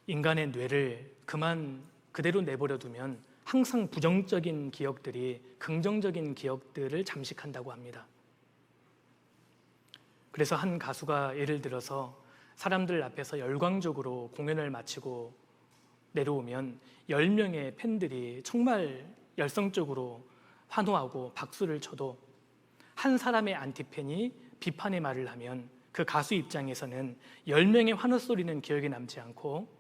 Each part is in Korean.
인간의 뇌를 그대로 내버려 두면 항상 부정적인 기억들이 긍정적인 기억들을 잠식한다고 합니다. 그래서 한 가수가 예를 들어서 사람들 앞에서 열광적으로 공연을 마치고 내려오면 10명의 팬들이 정말 열성적으로 환호하고 박수를 쳐도 한 사람의 안티팬이 비판의 말을 하면 그 가수 입장에서는 10명의 환호 소리는 기억에 남지 않고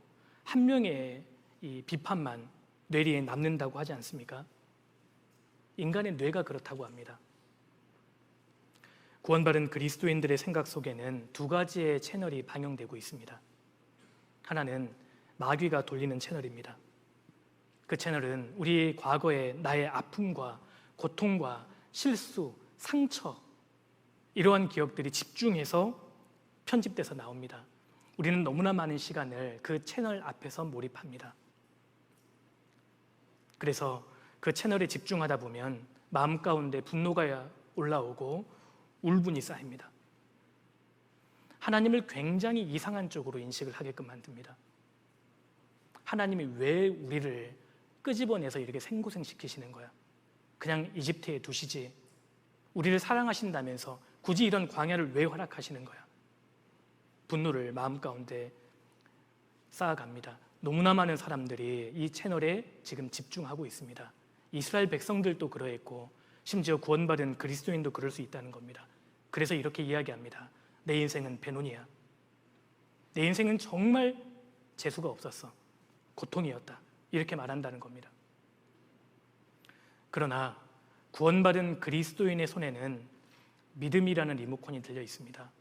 한 명의 이 비판만 뇌리에 남는다고 하지 않습니까? 인간의 뇌가 그렇다고 합니다. 구원받은 그리스도인들의 생각 속에는 두 가지의 채널이 방영되고 있습니다. 하나는 마귀가 돌리는 채널입니다. 그 채널은 우리 과거의 나의 아픔과 고통과 실수, 상처, 이러한 기억들이 집중해서 편집돼서 나옵니다. 우리는 너무나 많은 시간을 그 채널 앞에서 몰입합니다. 그래서 그 채널에 집중하다 보면 마음 가운데 분노가 올라오고 울분이 쌓입니다. 하나님을 굉장히 이상한 쪽으로 인식을 하게끔 만듭니다. 하나님이 왜 우리를 끄집어내서 이렇게 생고생시키시는 거야? 그냥 이집트에 두시지. 우리를 사랑하신다면서 굳이 이런 광야를 왜 허락하시는 거야? 분노를 마음 가운데 쌓아갑니다. 너무나 많은 사람들이 이 채널에 지금 집중하고 있습니다. 이스라엘 백성들도 그러했고 심지어 구원받은 그리스도인도 그럴 수 있다는 겁니다. 그래서 이렇게 이야기합니다. 내 인생은 베노니야. 내 인생은 정말 재수가 없었어. 고통이었다. 이렇게 말한다는 겁니다. 그러나 구원받은 그리스도인의 손에는 믿음이라는 리모컨이 들려 있습니다.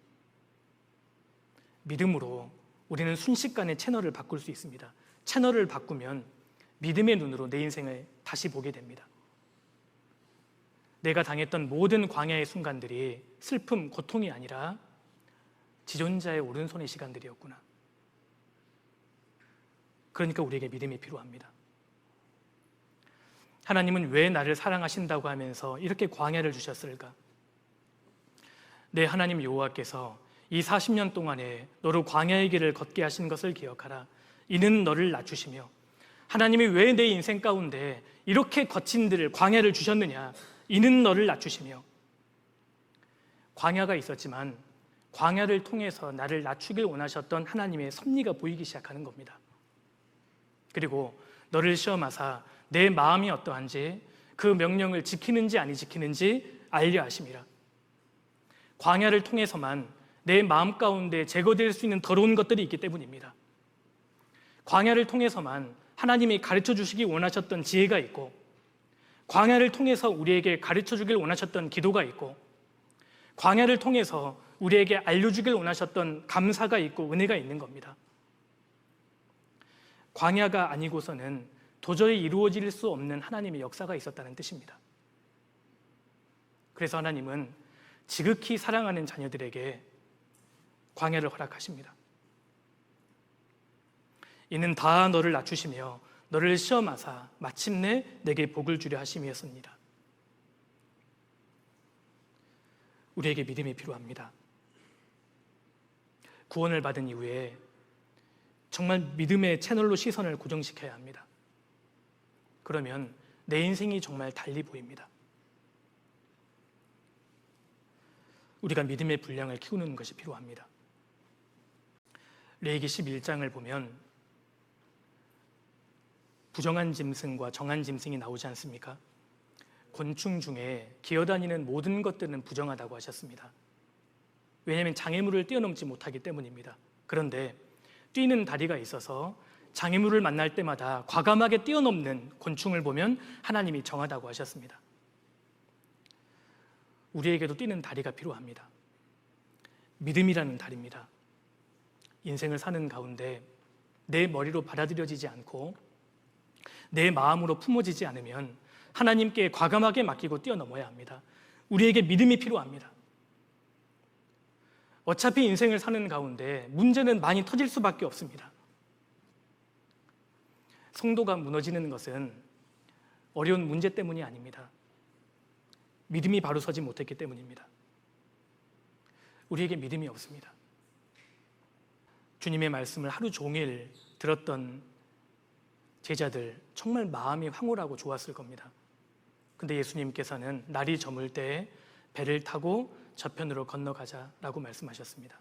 믿음으로 우리는 순식간에 채널을 바꿀 수 있습니다. 채널을 바꾸면 믿음의 눈으로 내 인생을 다시 보게 됩니다. 내가 당했던 모든 광야의 순간들이 슬픔, 고통이 아니라 지존자의 오른손의 시간들이었구나. 그러니까 우리에게 믿음이 필요합니다. 하나님은 왜 나를 사랑하신다고 하면서 이렇게 광야를 주셨을까? 내 하나님 여호와께서 이 40년 동안에 너를 광야의 길을 걷게 하신 것을 기억하라. 이는 너를 낮추시며, 하나님이 왜 내 인생 가운데 이렇게 거친 광야를 주셨느냐? 이는 너를 낮추시며. 광야가 있었지만 광야를 통해서 나를 낮추길 원하셨던 하나님의 섭리가 보이기 시작하는 겁니다. 그리고 너를 시험하사 내 마음이 어떠한지, 그 명령을 지키는지 아니 지키는지 알려 하심이라. 광야를 통해서만 내 마음 가운데 제거될 수 있는 더러운 것들이 있기 때문입니다. 광야를 통해서만 하나님이 가르쳐 주시기 원하셨던 지혜가 있고, 광야를 통해서 우리에게 가르쳐 주길 원하셨던 기도가 있고, 광야를 통해서 우리에게 알려주길 원하셨던 감사가 있고 은혜가 있는 겁니다. 광야가 아니고서는 도저히 이루어질 수 없는 하나님의 역사가 있었다는 뜻입니다. 그래서 하나님은 지극히 사랑하는 자녀들에게 광야를 허락하십니다. 이는 다 너를 낮추시며 너를 시험하사 마침내 내게 복을 주려 하심이었습니다. 우리에게 믿음이 필요합니다. 구원을 받은 이후에 정말 믿음의 채널로 시선을 고정시켜야 합니다. 그러면 내 인생이 정말 달리 보입니다. 우리가 믿음의 분량을 키우는 것이 필요합니다. 레위기 11장을 보면 부정한 짐승과 정한 짐승이 나오지 않습니까? 곤충 중에 기어다니는 모든 것들은 부정하다고 하셨습니다. 왜냐하면 장애물을 뛰어넘지 못하기 때문입니다. 그런데 뛰는 다리가 있어서 장애물을 만날 때마다 과감하게 뛰어넘는 곤충을 보면 하나님이 정하다고 하셨습니다. 우리에게도 뛰는 다리가 필요합니다. 믿음이라는 다리입니다. 인생을 사는 가운데 내 머리로 받아들여지지 않고 내 마음으로 품어지지 않으면 하나님께 과감하게 맡기고 뛰어넘어야 합니다. 우리에게 믿음이 필요합니다. 어차피 인생을 사는 가운데 문제는 많이 터질 수밖에 없습니다. 성도가 무너지는 것은 어려운 문제 때문이 아닙니다. 믿음이 바로 서지 못했기 때문입니다. 우리에게 믿음이 없습니다. 주님의 말씀을 하루 종일 들었던 제자들 정말 마음이 황홀하고 좋았을 겁니다. 근데 예수님께서는 날이 저물 때에 배를 타고 저편으로 건너가자라고 말씀하셨습니다.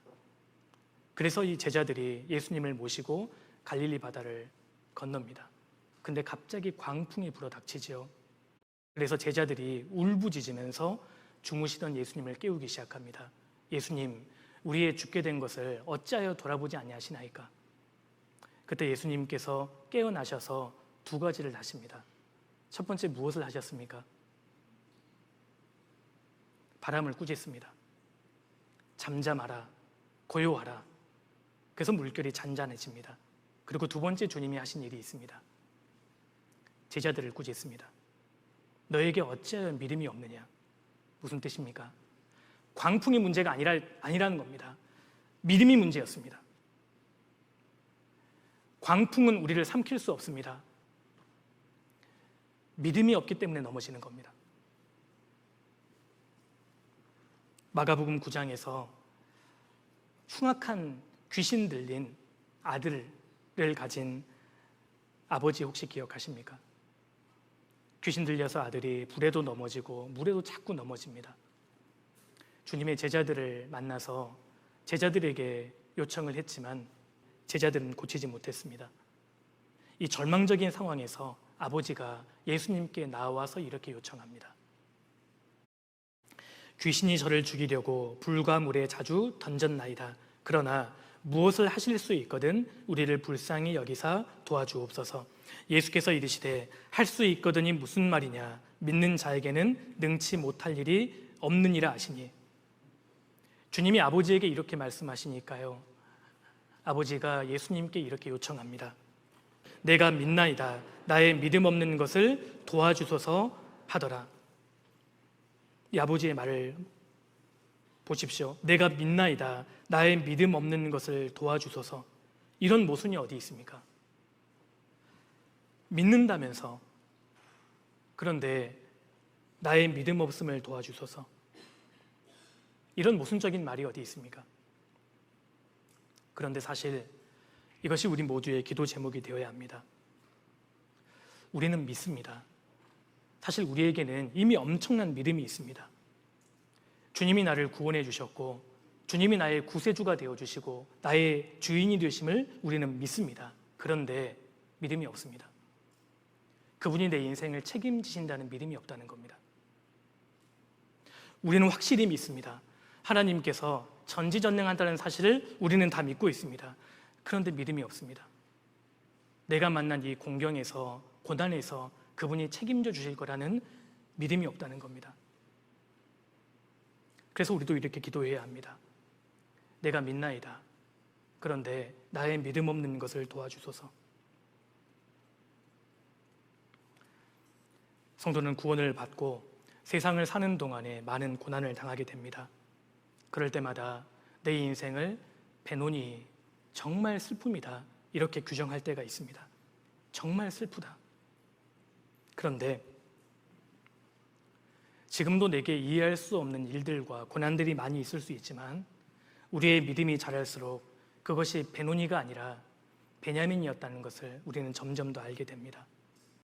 그래서 이 제자들이 예수님을 모시고 갈릴리 바다를 건넙니다. 근데 갑자기 광풍이 불어닥치지요. 그래서 제자들이 울부짖으면서 주무시던 예수님을 깨우기 시작합니다. 예수님, 우리의 죽게 된 것을 어찌하여 돌아보지 아니하시나이까? 그때 예수님께서 깨어나셔서 두 가지를 하십니다. 첫 번째, 무엇을 하셨습니까? 바람을 꾸짖습니다. 잠잠하라, 고요하라. 그래서 물결이 잔잔해집니다. 그리고 두 번째 주님이 하신 일이 있습니다. 제자들을 꾸짖습니다. 너에게 어찌하여 믿음이 없느냐? 무슨 뜻입니까? 광풍이 문제가 아니라는 겁니다. 믿음이 문제였습니다. 광풍은 우리를 삼킬 수 없습니다. 믿음이 없기 때문에 넘어지는 겁니다. 마가복음 9장에서 흉악한 귀신 들린 아들을 가진 아버지 혹시 기억하십니까? 귀신 들려서 아들이 불에도 넘어지고 물에도 자꾸 넘어집니다. 주님의 제자들을 만나서 제자들에게 요청을 했지만 제자들은 고치지 못했습니다. 이 절망적인 상황에서 아버지가 예수님께 나와서 이렇게 요청합니다. 귀신이 저를 죽이려고 불과 물에 자주 던졌나이다. 그러나 무엇을 하실 수 있거든 우리를 불쌍히 여기사 도와주옵소서. 예수께서 이르시되 할 수 있거든이 무슨 말이냐? 믿는 자에게는 능치 못할 일이 없느니라 하시니. 주님이 아버지에게 이렇게 말씀하시니까요, 아버지가 예수님께 이렇게 요청합니다. 내가 믿나이다. 나의 믿음 없는 것을 도와주소서 하더라. 이 아버지의 말을 보십시오. 내가 믿나이다. 나의 믿음 없는 것을 도와주소서. 이런 모순이 어디 있습니까? 믿는다면서, 그런데 나의 믿음 없음을 도와주소서. 이런 모순적인 말이 어디 있습니까? 그런데 사실 이것이 우리 모두의 기도 제목이 되어야 합니다. 우리는 믿습니다. 사실 우리에게는 이미 엄청난 믿음이 있습니다. 주님이 나를 구원해 주셨고 주님이 나의 구세주가 되어주시고 나의 주인이 되심을 우리는 믿습니다. 그런데 믿음이 없습니다. 그분이 내 인생을 책임지신다는 믿음이 없다는 겁니다. 우리는 확실히 믿습니다. 하나님께서 전지전능하다는 사실을 우리는 다 믿고 있습니다. 그런데 믿음이 없습니다. 내가 만난 이 공경에서, 고난에서 그분이 책임져 주실 거라는 믿음이 없다는 겁니다. 그래서 우리도 이렇게 기도해야 합니다. 내가 믿나이다. 그런데 나의 믿음 없는 것을 도와주소서. 성도는 구원을 받고 세상을 사는 동안에 많은 고난을 당하게 됩니다. 그럴 때마다 내 인생을 베노니 정말 슬픔이다 이렇게 규정할 때가 있습니다. 정말 슬프다. 그런데 지금도 내게 이해할 수 없는 일들과 고난들이 많이 있을 수 있지만 우리의 믿음이 자랄수록 그것이 베노니가 아니라 베냐민이었다는 것을 우리는 점점 더 알게 됩니다.